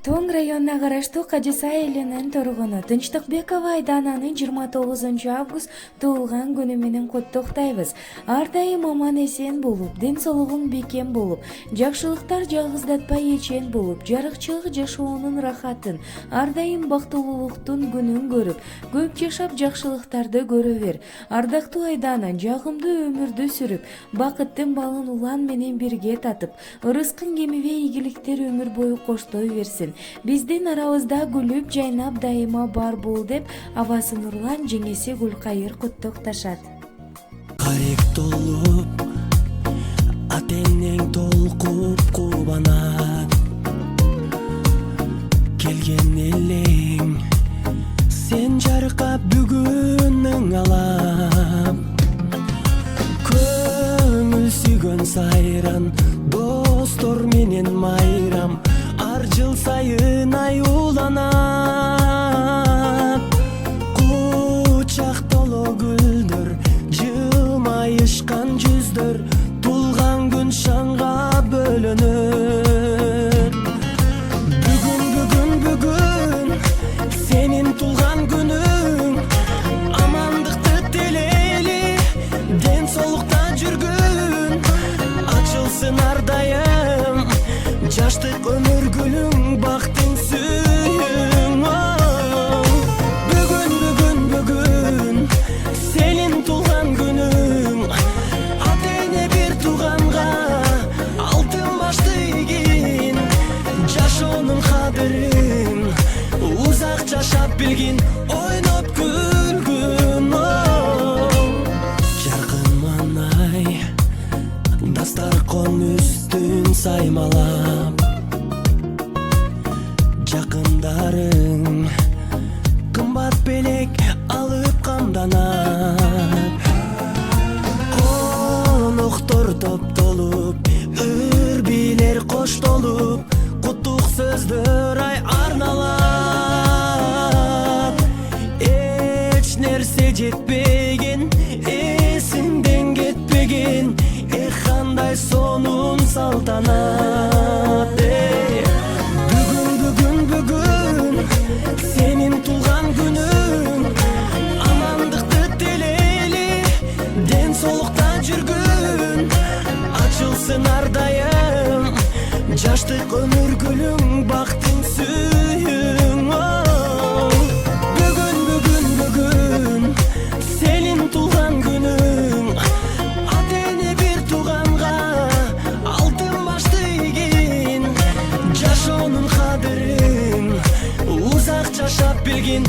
Тоң районуна караштуу Кажысай элинин тургуну Тынчтыкбекова Айдананы 29 август туулган күнү менен куттуктайбыз. Ар дайым аман эсен болуп, ден соолугуң бекем болуп, жакшылыктар жалгыздатпай эчен болуп, жарыкчылык жашоонун рахатын, ар дайым бактылуулуктун күнүн көрүп, көп жашап жакшылыктарды көрө бер. Ардактуу Айдана, жагымдуу өмүрдү сүрүп, бакыттын балын улан менен бирге татып, ырыскын кемебей ийгиликтер өмүр бою коштой берсин. Биздин арабызда күлүп жайнап дайыма бар бул деп абасы Нурлан жеңеси Гүлкайыр куттукташат. Карек толуп, атеңнең толкуп кубанат. Келген элең, сен жаркап бүгүнүң алап. Көңүл сүйгөн сайран, достор менен майрам. Ар жыл сайын аюуланат. Кучак толо гүлдөр, жылмайышкан жүздөр, тулган күн шаңга бөлөнөт. Бүгүн сенин тулган күнүң, амандыкты телейли, ден соолукта жүргүн, ачылсын ар дайым жаштык өмүр гүлүң, бактың сүйүң. Бүгүн сенин тулган күнүң, ата эне бир тууганга алтын башты ийгин, жашоонун кадырын узак жашап билгин, ойноп күлгүн. Жаркын манай дастаркон үстүн саймалап, жакындарың кымбат белек алып камданат. Коноктор топтолуп, үрбилер коштолуп, куттук сөздөр ай арналат. Эч нерсе жетпеген, эсиңден кетпеген, кандай сонун салтанат. Бүгүн сенин тулган күнүң, амандыкты телейли, ден соолукта жүргүн, ачылсын ар дайым жаштык өмүр гүлүң, бактың сүйүң. Бүгүн сенин тулган күнүң, ата эне бир тууганга алтын башты ийгин, жашоонун кадырын узак жашап билгин.